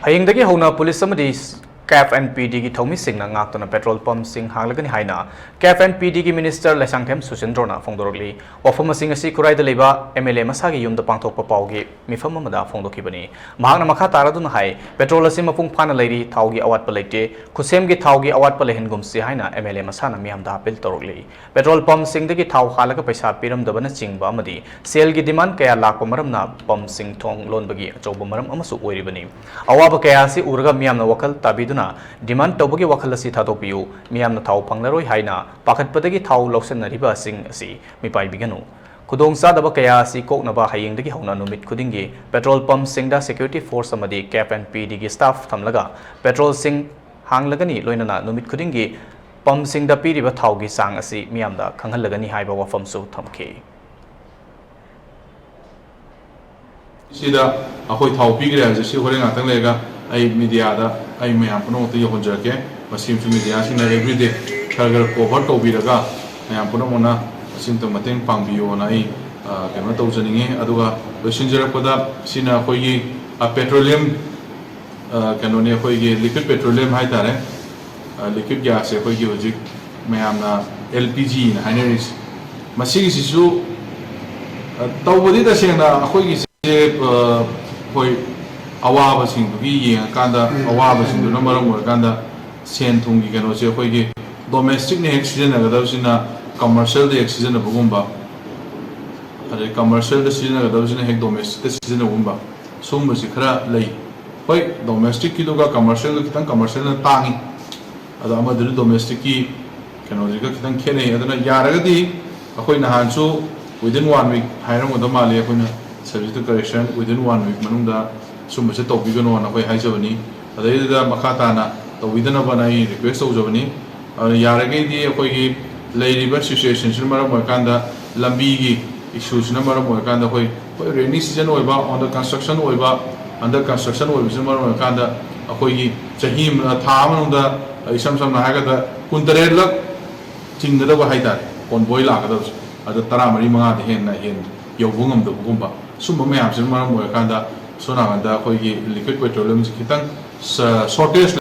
ꯍꯌꯦꯡꯗꯒꯤ ꯍꯧꯅ ꯄꯨꯂꯤꯁ ꯑꯃꯗꯤ ꯀꯦꯞ ꯑꯦꯟ ꯄꯤꯗꯤꯒꯤ ꯊꯧꯃꯤꯁꯤꯡꯅ ꯉꯥꯛꯇꯨꯅ ꯄꯦꯇ꯭ꯔꯣꯜ ꯄꯝꯞꯁꯤꯡ ꯍꯥꯡꯂꯒꯅꯤ ꯍꯥꯏꯅ ꯀꯦꯞ ꯑꯦꯟ ꯄꯤꯗꯤꯒꯤ ꯃꯤꯅꯤꯁꯇꯔ ꯂꯩꯁꯥꯡꯊꯦꯝ ꯁꯨꯆꯤꯟꯗ꯭ꯔꯣꯅ ꯐꯣꯡꯗꯣꯔꯛꯂꯤ꯫ ꯋꯥꯐꯝꯁꯤꯡ ꯑꯁꯤ ꯈꯨꯔꯥꯏꯗ ꯂꯩꯕ MLA ꯃꯁꯥꯒꯤ ꯌꯨꯝꯗ ꯄꯥꯡꯊꯣꯛꯄ ꯄꯥꯎꯒꯤ ꯃꯤꯐꯝ ꯑꯃꯗ ꯐꯣꯡꯗꯣꯛꯈꯤꯕꯅꯤ꯫ ꯃꯍꯥꯛꯅ ꯃꯈꯥ ꯇꯥꯔꯗꯨꯅ ꯍꯥꯏ ꯄꯦꯇ꯭ꯔꯣꯜ ꯑꯁꯤ ꯃꯄꯨꯡ ꯐꯥꯅ ꯂꯩꯔꯤ, ꯊꯥꯎꯒꯤ ꯑꯋꯥꯠꯄ ꯂꯩꯇꯦ, ꯈꯨꯠꯁꯦꯝꯒꯤ ꯊꯥꯎꯒꯤ ꯑꯋꯥꯠꯄ ꯂꯩꯍꯟꯒꯨꯝꯁꯤ ꯍꯥꯏꯅ MLA ꯃꯁꯥꯅ ꯃꯤꯌꯥꯝꯗ ꯑꯄꯤꯜ ꯇꯧꯔꯛꯂꯤ꯫ ꯄꯦꯇ꯭ꯔꯣल ꯄꯝꯞꯁꯤꯡꯗꯒꯤ ꯊꯥꯎ ꯍꯥꯜꯂꯒ ꯄꯩꯁꯥ ꯄꯤꯔꯝꯗꯕꯅꯆꯤꯡꯕ ꯑꯃꯗꯤ ꯁꯦꯜꯒꯤ ꯗꯤꯃꯥꯟ ꯀꯌꯥ ꯂꯥꯛꯄ ꯃꯔꯝꯅ ꯄꯝꯞꯁꯤꯡ ꯊꯣꯡ ꯂꯣꯟꯕꯒꯤ ꯑꯆꯧꯕ ꯃꯔꯝ ꯑꯃꯁꯨ ꯑꯣꯏꯔꯤꯕꯅꯤ꯫ ꯑꯋꯥꯕ ꯀꯌꯥ ꯑꯁꯤ ꯎꯔꯒ ꯃꯤꯌꯥꯝꯅ ꯋꯥꯈꯜ ꯇꯥꯕꯤꯗꯨꯅ ꯗꯤꯃꯥꯟ ꯇꯧꯕꯒꯤ ꯋꯥꯈꯜ ꯑꯁꯤ ꯊꯥꯗꯣꯛꯄꯤꯌꯨ, ꯃꯤꯌꯥꯝꯅ ꯊꯥꯎ ꯐꯪꯂꯔꯣꯏ ꯍꯥꯏꯅ ꯄꯥꯈꯠꯄꯗꯒꯤ ꯊꯥꯎ ꯂꯧꯁꯤꯟꯅꯔꯤꯕꯁꯤꯡ ꯑꯁꯤ ꯃꯤꯄꯥꯏꯕꯤꯒꯅꯨ꯫ ꯈꯨꯗꯣꯡꯆꯥꯗꯕ ꯀꯌꯥ ꯑꯁꯤ ꯀꯣꯛꯅꯕ ꯍꯌꯦꯡꯗꯒꯤ ꯍꯧꯅ ꯅꯨꯃꯤꯠ ꯈꯨꯗꯤꯡꯒꯤ ꯄꯦꯇ꯭ꯔꯣꯜ ꯄꯝꯞꯁꯤꯡꯗ ꯁꯦꯀ꯭ꯌꯨꯔꯤꯇꯤ ꯐꯣꯔꯁ ꯑꯃꯗꯤ ꯀꯦꯞ ꯑꯦꯟ ꯄꯤꯗꯤꯒꯤ ꯁ꯭ꯇꯥꯐ ꯊꯝꯂꯒ ꯄꯦꯇ꯭ꯔꯣꯜꯁꯤꯡ ꯍꯥꯡꯂꯒꯅꯤ, ꯂꯣꯏꯅꯅ ꯅꯨꯃꯤꯠ ꯈꯨꯗꯤꯡꯒꯤ ꯄꯝꯞꯁꯤꯡꯗ ꯄꯤꯔꯤꯕ ꯊꯥꯎꯒꯤ ꯆꯥꯡ ꯑꯁꯤ ꯃꯤꯌꯥꯝꯗ ꯈꯪꯍꯜꯂꯒꯅꯤ ꯍꯥꯏꯕ ꯋꯥꯐꯝꯁꯨ ꯊꯝꯈꯤ꯫ ꯁꯤꯗ ꯑꯩꯈꯣꯏ ꯊꯥꯎ ꯄꯤꯈ꯭ꯔꯦ ꯍꯥꯏꯕꯁꯦ ꯁꯤ ꯍꯣꯔꯦꯟ ꯉꯥꯛꯇꯪ ꯂꯩꯔꯒ ꯑꯩ ꯃꯤꯗꯤꯌꯥꯗ ꯑꯩ ꯃꯌꯥꯝ ꯄꯨꯝꯅꯃꯛꯇ ꯌꯧꯍꯟꯖꯔꯛꯀꯦ꯫ ꯃꯁꯤꯃꯁꯨ ꯃꯤꯗꯤꯌꯥꯁꯤꯡꯅ ꯑꯦꯕ꯭ꯔꯤꯗꯦ ꯈꯔ ꯀꯣꯚꯔ ꯇꯧꯕꯤꯔꯒ ꯃꯌꯥꯝ ꯄꯨꯝꯅꯃꯛꯅ ꯑꯁꯤꯝꯇ ꯃꯇꯦꯡ ꯄꯥꯡꯕꯤꯌꯣꯅ ꯑꯩ ꯀꯩꯅꯣ ꯇꯧꯖꯅꯤꯡꯉꯤ꯫ ꯑꯗꯨꯒ ꯂꯣꯏꯁꯤꯟꯖꯔꯛꯄꯗ ꯁꯤꯅ ꯑꯩꯈꯣꯏꯒꯤ ꯄꯦꯇ꯭ꯔꯣꯂꯤꯌꯝ ꯀꯩꯅꯣꯅꯤ, ꯑꯩꯈꯣꯏꯒꯤ ꯂꯤꯀ꯭ꯋꯤꯗ ꯄꯦꯇ꯭ꯔꯣꯂꯤꯌꯝ ꯍꯥꯏꯇꯥꯔꯦ, ꯂꯤꯀ꯭ꯋꯤꯗ ꯒ꯭ꯌꯥꯁꯁꯦ ꯑꯩꯈꯣꯏꯒꯤ ꯍꯧꯖꯤꯛ ꯃꯌꯥꯝꯅ LPGꯅ ꯍꯥꯏꯅꯔꯤꯁꯦ, ꯃꯁꯤꯒꯤꯁꯤꯁꯨ ꯇꯧꯕꯗꯤ ꯇꯁꯦꯡꯅ ꯑꯩꯈꯣꯏꯒꯤꯁꯦ ꯑꯩꯈꯣꯏ ꯑꯋꯥꯕꯁꯤꯡꯗꯨꯒꯤ ꯌꯦꯡꯉꯀꯥꯟꯗ ꯑꯋꯥꯕꯁꯤꯡꯗꯨꯅ ꯃꯔꯝ ꯑꯣꯏꯔꯀꯥꯟꯗ ꯁꯦꯟ ꯊꯨꯝꯒꯤ ꯀꯩꯅꯣꯁꯦ ꯑꯩꯈꯣꯏꯒꯤ ꯗꯣꯃꯦꯁꯇꯤꯛꯅ ꯍꯦꯛ ꯁꯤꯖꯤꯟꯅꯒꯗꯕꯁꯤꯅ ꯀꯃꯔꯁꯤꯌꯦꯜꯗ ꯍꯦꯛ ꯁꯤꯖꯤꯟꯅꯕꯒꯨꯝꯕ, ꯑꯗꯩ ꯀꯃꯔꯁꯤꯌꯦꯜꯗ ꯁꯤꯖꯤꯟꯅꯒꯗꯕꯁꯤꯅ ꯍꯦꯛ ꯗꯣꯃꯦꯁꯇꯤꯛꯇ ꯁꯤꯖꯤꯟꯅꯕꯒꯨꯝꯕ ꯁꯨꯝꯕꯁꯤ ꯈꯔ ꯂꯩ꯫ ꯍꯣꯏ, ꯗꯣꯃꯦꯁꯇꯤꯛꯀꯤꯗꯨꯒ ꯀꯃꯔꯁꯤꯌꯦꯜꯒ ꯈꯤꯇꯪ ꯀꯃꯔꯁꯤꯌꯦꯜꯅ ꯇꯥꯡꯉꯤ, ꯑꯗꯣ ꯑꯃꯗꯨꯅ ꯗꯣꯃꯦꯁꯇꯤꯛꯀꯤ ꯀꯩꯅꯣꯁꯤꯒ ꯈꯤꯇꯪ ꯈꯦꯠꯅꯩ꯫ ꯑꯗꯨꯅ ꯌꯥꯔꯒꯗꯤ ꯑꯩꯈꯣꯏ ꯅꯍꯥꯟꯁꯨ ꯋꯤꯗꯤꯟ 1 week ꯍꯥꯏꯔꯝꯒꯗꯕ ꯃꯥꯜꯂꯤ, ꯑꯩꯈꯣꯏꯅ subject two correction within 1 week ꯃꯅꯨꯡꯗ ꯁꯨꯝꯕꯁꯦ ꯇꯧꯕꯤꯒꯅꯣꯅ ꯑꯩꯈꯣꯏ ꯍꯥꯏꯖꯕꯅꯤ꯫ ꯑꯗꯩꯗꯨꯗ ꯃꯈꯥ ꯇꯥꯅ ꯇꯧꯕꯤꯗꯅꯕꯅ ꯑꯩ ꯔꯤꯀ꯭ꯋꯦꯁ ꯇꯧꯖꯕꯅꯤ꯫ ꯌꯥꯔꯒꯩꯗꯤ ꯑꯩꯈꯣꯏꯒꯤ ꯂꯩꯔꯤꯕ ꯁꯤꯆꯨꯋꯦꯁꯟꯁꯤꯅ ꯃꯔꯝ ꯑꯣꯏꯔꯀꯥꯟꯗ ꯂꯝꯕꯤꯒꯤ ꯏꯁꯨꯁꯤꯅ ꯃꯔꯝ ꯑꯣꯏꯔꯀꯥꯟꯗ ꯑꯩꯈꯣꯏ ꯔꯦꯅꯤ ꯁꯤꯖꯟ ꯑꯣꯏꯕ, ꯑꯟꯗꯔ ꯀꯟꯁꯇ꯭ꯔꯛꯁꯟ ꯑꯣꯏꯕ, ꯑꯟꯗꯔ ꯀꯟꯁꯇ꯭ꯔꯛꯁꯟ ꯑꯣꯏꯕꯁꯤꯅ ꯃꯔꯝ ꯑꯣꯏꯔꯀꯥꯟꯗ ꯑꯩꯈꯣꯏꯒꯤ ꯆꯍꯤ ꯊꯥ ꯑꯃ ꯃꯅꯨꯡꯗ ꯏꯁꯝ ꯁꯝꯅ ꯍꯥꯏꯔꯒꯗ 19ꯂꯛ ꯆꯤꯡꯒꯗꯕ ꯍꯥꯏꯇꯥꯔꯦ ꯀꯣꯟꯕꯣꯏ ꯂꯥꯛꯀꯗꯕꯁꯦ, ꯑꯗꯣ 13-14ꯗ ꯍꯦꯟꯅ ꯌꯧꯕ ꯉꯝꯗꯕꯒꯨꯝꯕ ꯁꯨꯝꯕ ꯃꯌꯥꯝꯁꯤꯅ ꯃꯔꯝ ꯑꯣꯏꯔꯀꯥꯟꯗ ꯁꯣꯝ ꯅꯥꯀꯟꯗ ꯑꯩꯈꯣꯏꯒꯤ ꯂꯤꯀ꯭ꯋꯤꯗ ꯄꯦꯇ꯭ꯔꯣꯂꯤꯌꯝꯁꯤ ꯈꯤꯇꯪ ꯁꯣꯔꯇꯦꯖ